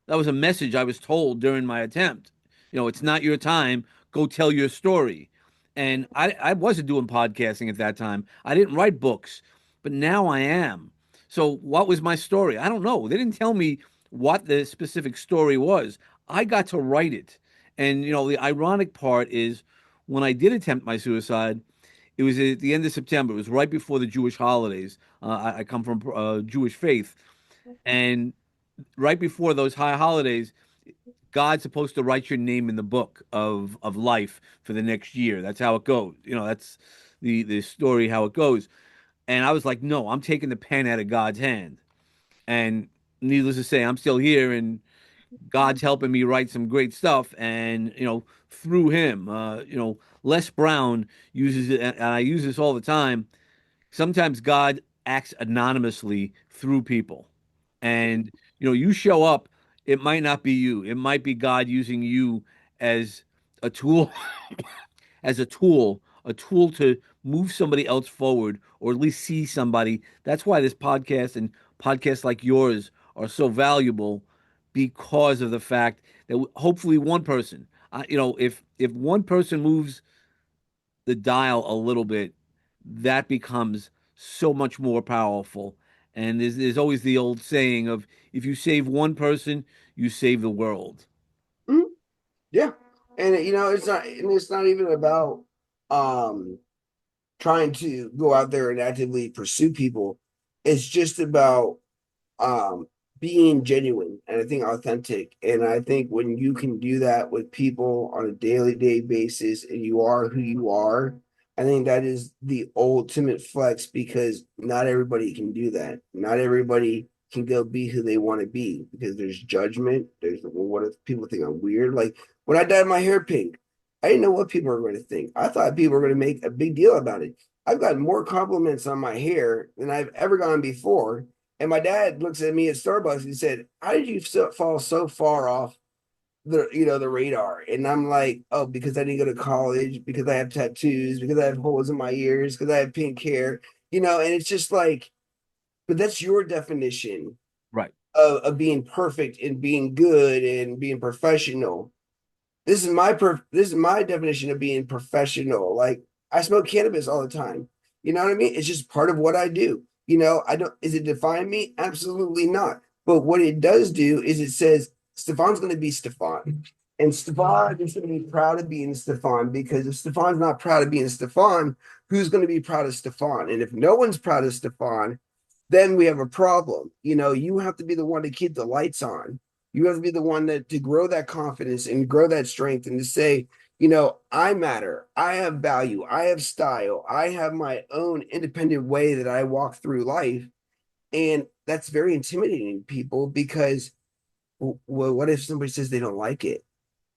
was a message I was told during my attempt. It's not your time. Go tell your story. And I wasn't doing podcasting at that time. I didn't write books, but now I am. So what was my story? I don't know. They didn't tell me what the specific story was. I got to write it. And the ironic part is when I did attempt my suicide, it was at the end of September. It was right before the Jewish holidays. I come from Jewish faith, and right before those high holidays, God's supposed to write your name in the book of life for the next year. That's how it goes. That's the story how it goes. And I was like, no, I'm taking the pen out of God's hand. And needless to say, I'm still here, and God's helping me write some great stuff. And through Him, Les Brown uses it, and I use this all the time. Sometimes God acts anonymously through people. And you show up, it might not be you. It might be God using you as a tool, a tool to move somebody else forward or at least see somebody. That's why this podcast and podcasts like yours are so valuable because of the fact that hopefully one person, if one person moves the dial a little bit, that becomes so much more powerful. And there's always the old saying of if you save one person, you save the world.
Mhm. Yeah. And it's not even about um trying to go out there and actively pursue people. It's just about um being genuine and I think authentic. And I think when you can do that with people on a daily day basis and you are who you are, I think that is the ultimate flex because not everybody can do that. Not everybody can go be who they want to be because there's judgment. There's, well, what if people think I'm weird? Like when I dyed my hair pink, I didn't know what people were going to think. I thought people were going to make a big deal about it. I've gotten more compliments on my hair than I've ever gotten before. And my dad looks at me at Starbucks and he said, how did you fall so far off the radar. And I'm like, oh, because I didn't go to college, because I have tattoos, because I have holes in my ears, because I have pink hair, and it's just like, but that's your definition
Right.
of being perfect and being good and being professional. This is my definition of being professional. Like, I smoke cannabis all the time. You know what I mean? It's just part of what I do. I don't, is it define me? Absolutely not. But what it does do is it says Stefan's going to be Stefan. And Stefan is going to be proud of being Stefan, because if Stefan's not proud of being Stefan, who's going to be proud of Stefan? And if no one's proud of Stefan, then we have a problem. You have to be the one to keep the lights on. You have to be the one that to grow that confidence and grow that strength, and to say, I matter. I have value. I have style. I have my own independent way that I walk through life. And that's very intimidating to people, because what if somebody says they don't like it?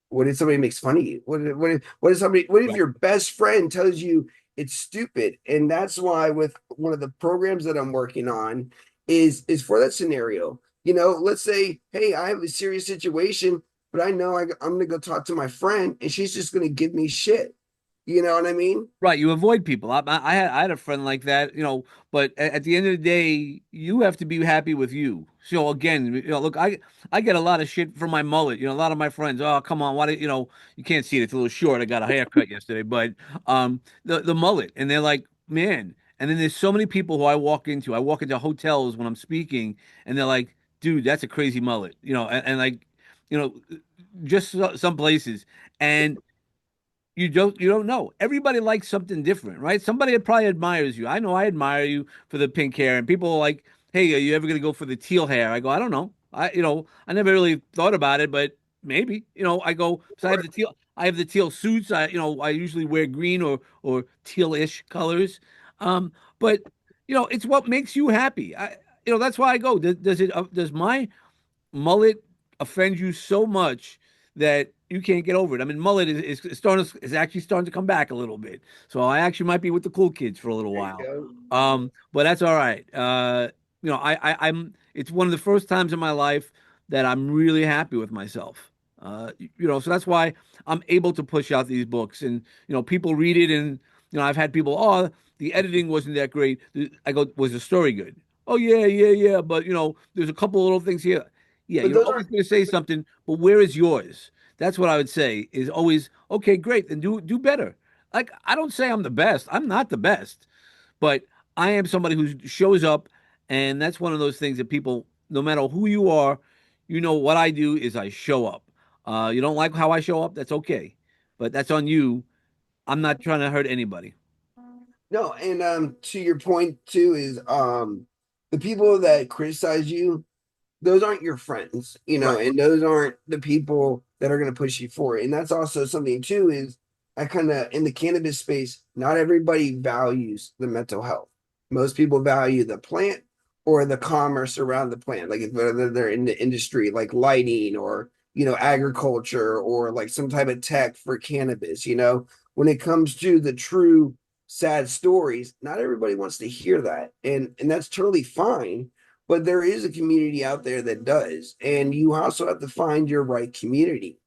What if somebody makes fun of you? What if
Right.
your best friend tells you it's stupid? And that's why, with one of the programs that I'm working on, is for that scenario. Let's say, hey, I have a serious situation, but I know I'm gonna go talk to my friend, and she's just gonna give me shit. You know what I mean?
Right, you avoid people. I had a friend like that, but at the end of the day, you have to be happy with you. So again, look, I get a lot of shit from my mullet. A lot of my friends, oh, come on, why do you can't see it, it's a little short. I got a haircut yesterday, but the mullet, and they're like, man. And then there's so many people who I walk into hotels when I'm speaking, and they're like, dude, that's a crazy mullet, and like, you know, just some places. And you don't know. Everybody likes something different, right? Somebody probably admires you. I know I admire you for the pink hair, and people are like, "Hey, are you ever gonna go for the teal hair?" I go, "I don't know. I never really thought about it, but maybe." I go, so I have the teal suits. I usually wear green or tealish colors. But it's what makes you happy. That's why I go. Does my mullet offends you so much that you can't get over it? I mean, mullet is actually starting to come back a little bit. So I actually might be with the cool kids for a little
There you
while.
go.
But that's all right. I'm it's one of the first times in my life that I'm really happy with myself. So that's why I'm able to push out these books, and people read it, and I've had people, oh, the editing wasn't that great. I go, was the story good? Oh yeah, yeah, yeah. But there's a couple little things here. Yeah,
But
you're
those
always
aren't.
going to say something, but where is yours? That's what I would say is always, okay, great, then do better. Like, I don't say I'm the best. I'm not the best, but I am somebody who shows up, and that's one of those things that people, no matter who you are, what I do is I show up. You don't like how I show up? That's okay, but that's on you. I'm not trying to hurt anybody.
No, and to your point too, is the people that criticize you, those aren't your friends,
Right.
and those aren't the people that are going to push you forward. And that's also something too, is I kind of, in the cannabis space, not everybody values the mental health. Most people value the plant or the commerce around the plant, like if whether they're in the industry, like lighting, or agriculture, or like some type of tech for cannabis. When it comes to the true sad stories, not everybody wants to hear that, and that's totally fine, but there is a community out there that does, and you also have to find your right community.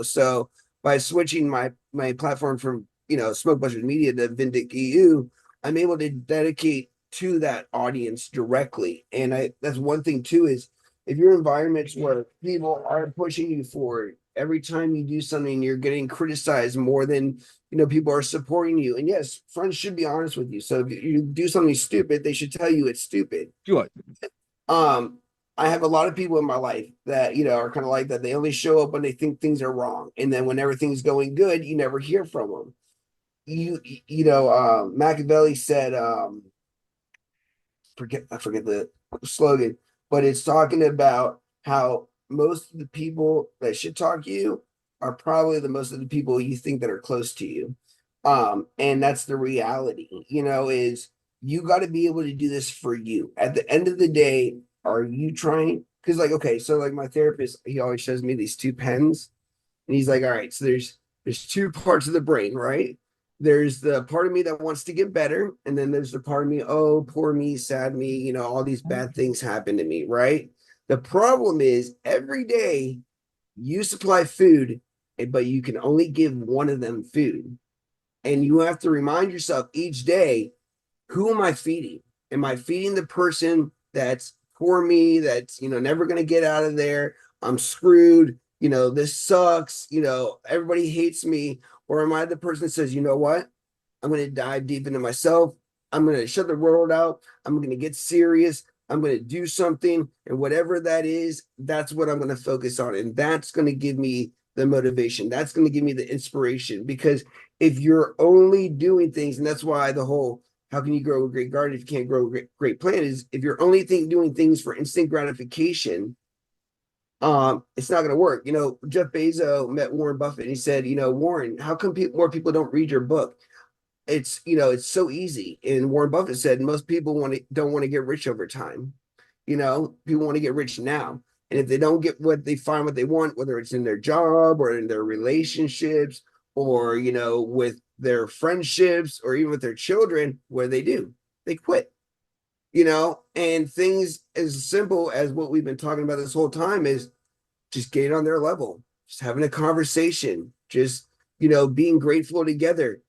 So by switching my platform from Smoke Budget Media to Vindex.EU, I'm able to dedicate to that audience directly. And that's one thing too, is if your environments where people are pushing you forward, every time you do something you're getting criticized more than people are supporting you. And yes, friends should be honest with you. So if you do something stupid, they should tell you it's stupid.
Sure.
um, I have a lot of people in my life that are kind of like that. They only show up when they think things are wrong, and then when everything's going good, you never hear from them. Machiavelli said, I forget the slogan, but it's talking about how most of the people that should talk to you are probably the most of the people you think that are close to you. And that's the reality, is you got to be able to do this for you. At the end of the day, are you trying? Because, like, okay, so like my therapist, he always shows me these two pens, and he's like, all right, so there's two parts of the brain, right? There's the part of me that wants to get better, and then there's the part of me, oh, poor me, sad me, all these bad things happen to me, right? The problem is every day you supply food, but you can only give one of them food. And you have to remind yourself each day, who am I feeding? Am I feeding the person that's for me, that's, never going to get out of there? I'm screwed. This sucks. Everybody hates me. Or am I the person that says, you know what? I'm going to dive deep into myself. I'm going to shut the world out. I'm going to get serious. I'm going to do something. And whatever that is, that's what I'm going to focus on. And that's going to give me the motivation. That's going to give me the inspiration. Because if you're only doing things, and that's why the whole how can you grow a great garden if you can't grow a great plant is if you're only doing things for instant gratification, it's not going to work. Jeff Bezos met Warren Buffett and he said, Warren, how come more people don't read your book? It's so easy. And Warren Buffett said most people don't want to get rich over time. People want to get rich now. And if they don't get what they want, whether it's in their job or in their relationships or, with their friendships or even with their children, what do? They quit, and things as simple as what we've been talking about this whole time is just getting on their level, just having a conversation, just, being grateful together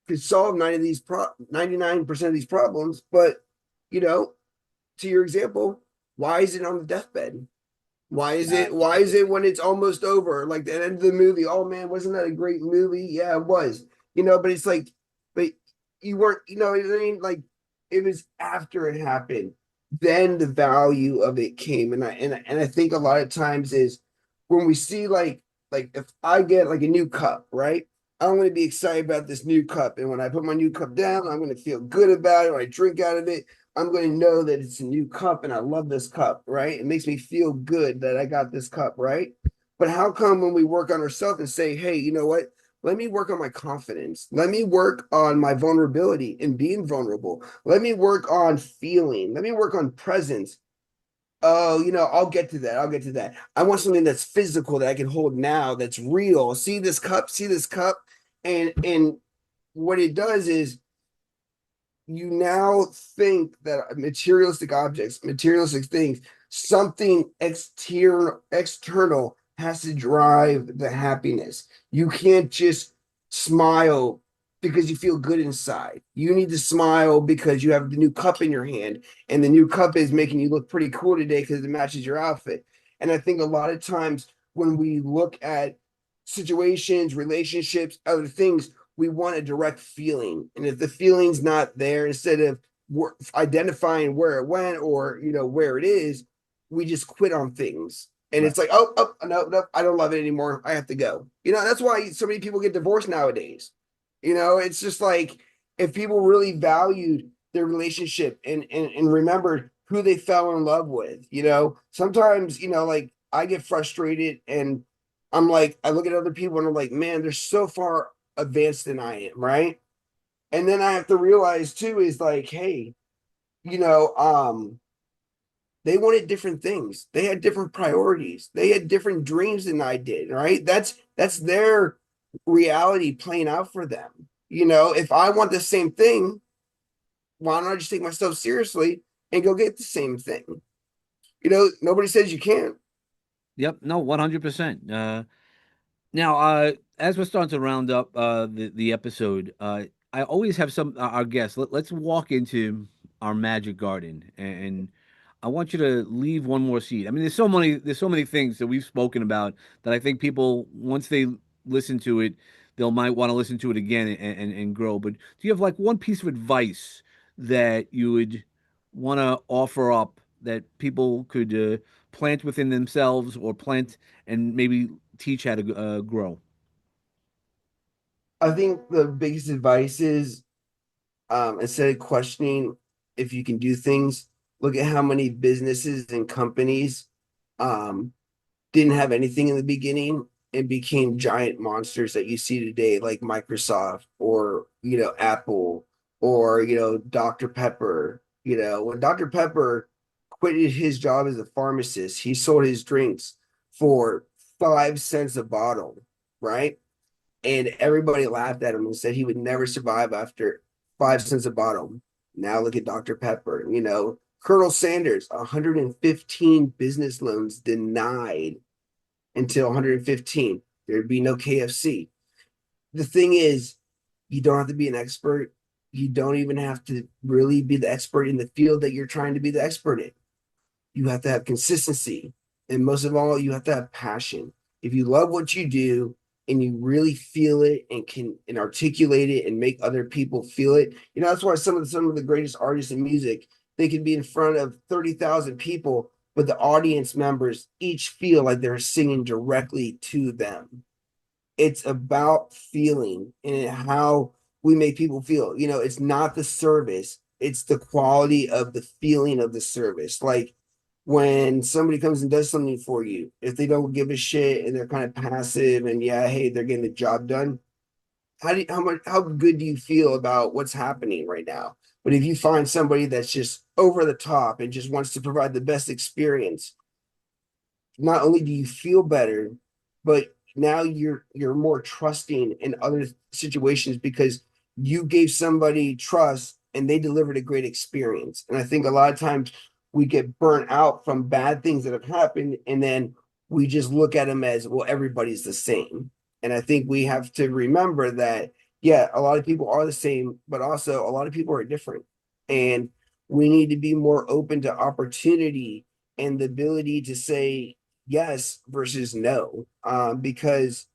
could solve 99% of these problems. But, you know, to your example, why is it on the deathbed? Why is it when it's almost over? Like the end of the movie, oh man, wasn't that a great movie? Yeah, it was. But it's like, but you weren't, what I mean? Like it was after it happened, then the value of it came. And I think a lot of times is when we see like if I get like a new cup, right? I'm going to be excited about this new cup. And when I put my new cup down, I'm going to feel good about it. When I drink out of it, I'm going to know that it's a new cup and I love this cup, right? It makes me feel good that I got this cup, right? But how come when we work on ourselves and say, hey, you know what? Let me work on my confidence. Let me work on my vulnerability and being vulnerable. Let me work on feeling. Let me work on presence. Oh, I'll get to that. I'll get to that. I want something that's physical that I can hold now, that's real. See this cup. And what it does is you now think that materialistic objects, materialistic things, something external has to drive the happiness. You can't just smile because you feel good inside. You need to smile because you have the new cup in your hand, and the new cup is making you look pretty cool today because it matches your outfit. And I think a lot of times when we look at situations, relationships, other things, we want a direct feeling. And if the feeling's not there, instead of identifying where it went or where it is, we just quit on things. And
Right.
it's like, oh, no, no, I don't love it anymore. I have to go. That's why so many people get divorced nowadays. It's just like if people really valued their relationship and remembered who they fell in love with, sometimes, like I get frustrated and I'm like, I look at other people and I'm like, man, they're so far advanced than I am, right? And then I have to realize too is like, hey, you know, um, they wanted different things. They had different priorities. They had different dreams than I did, right? That's their reality playing out for them. If I want the same thing, why don't I just take myself seriously and go get the same thing? Nobody says you can't.
Yep. No, 100%. Now, as we're starting to round up the episode, I always have our guests. Let's walk into our magic garden, and I want you to leave one more seed. I mean, there's so many things that we've spoken about that I think people once they listen to it, they'll might want to listen to it again and grow. But do you have like one piece of advice that you would want to offer up that people could plant within themselves or plant and maybe teach how to grow?
I think the biggest advice is instead of questioning if you can do things, look at how many businesses and companies um, didn't have anything in the beginning and became giant monsters that you see today, like Microsoft or Apple or Dr. Pepper. When Dr. Pepper quitted his job as a pharmacist, he sold his drinks for 5 cents a bottle, right? And everybody laughed at him and said he would never survive after 5 cents a bottle. Now look at Dr. Pepper, Colonel Sanders, 115 business loans denied until 115. There'd be no KFC. The thing is, you don't have to be an expert. You don't even have to really be the expert in the field that you're trying to be the expert in. You have to have consistency. And most of all, you have to have passion. If you love what you do and you really feel it and can and articulate it and make other people feel it, that's why some of the greatest artists in music, they can be in front of 30,000 people, but the audience members each feel like they're singing directly to them. It's about feeling and how we make people feel. It's not the service, it's the quality of the feeling of the service. Like when somebody comes and does something for you, if they don't give a shit and they're kind of passive and yeah, hey, they're getting the job done, how good do you feel about what's happening right now? But if you find somebody that's just over the top and just wants to provide the best experience, not only do you feel better, but now you're more trusting in other situations because you gave somebody trust and they delivered a great experience. And I think a lot of times we get burnt out from bad things that have happened, and then we just look at them as, well, everybody's the same. And I think we have to remember that, yeah, a lot of people are the same, but also a lot of people are different. And we need to be more open to opportunity and the ability to say yes versus no. Because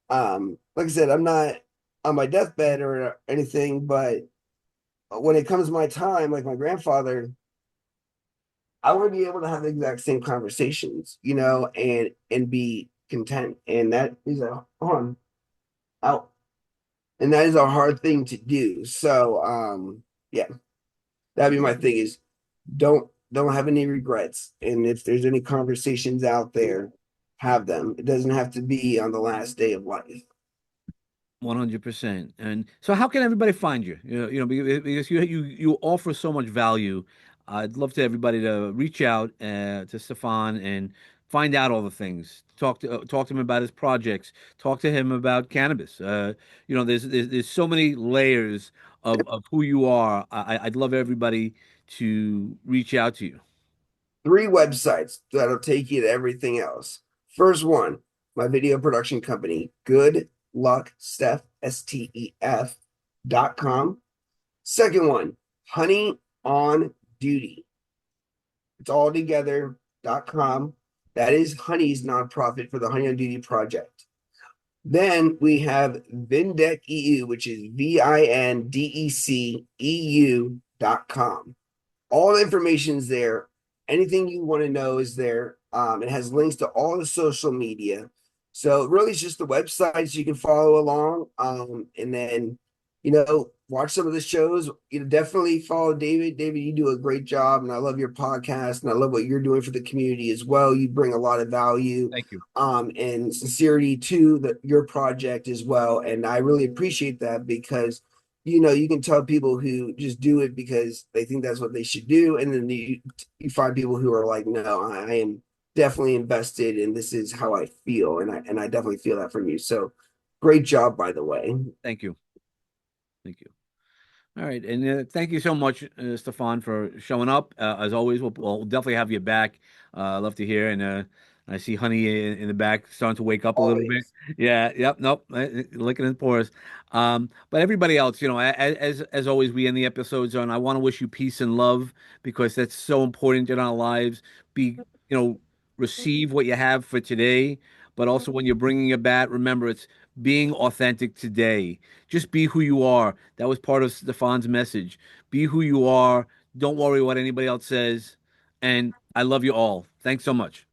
like I said, I'm not on my deathbed or anything, but when it comes to my time, like my grandfather, I want to be able to have the exact same conversations, and be content. And that is a hold on, out. And that is a hard thing to do. So yeah, that'd be my thing is don't have any regrets. And if there's any conversations out there, have them. It doesn't have to be on the last day of life.
100%. And so how can everybody find you? Because you offer so much value. I'd love to everybody to reach out to Stefan and find out all the things. Talk to him about his projects. Talk to him about cannabis. There's so many layers of who you are. I'd love everybody to reach out to you.
Three websites that'll take you to everything else. First one, my video production company, Good Luck Steph, STEF.com. Second one, Honey on Duty. It's all together.com. That is Honey's nonprofit for the Honey on Duty project. Then we have Vindex.EU, which is VINDECEU.com. All the information is there. Anything you want to know is there. It has links to all the social media. So really, it's just the websites you can follow along. And then, watch some of the shows. Definitely follow David. David, you do a great job, and I love your podcast, and I love what you're doing for the community as well. You bring a lot of value,
Thank you.
and sincerity to your project as well. And I really appreciate that because you can tell people who just do it because they think that's what they should do, and then you find people who are like, no, I am definitely invested, and this is how I feel, and I definitely feel that from you. So, great job, by the way.
Thank you. Thank you. All right, and thank you so much, Stefan, for showing up. As always, we'll definitely have you back. Love to hear, and I see Honey in the back starting to wake up a little bit.
Always.
Yeah, yep, nope, licking his pores. But everybody else, as always, we end the episodes on. I want to wish you peace and love because that's so important in our lives. Be, you know, receive what you have for today, but also when you're bringing a bat, remember it's being authentic today. Just be who you are. That was part of Stefan's message. Be who you are. Don't worry what anybody else says. And I love you all. Thanks so much.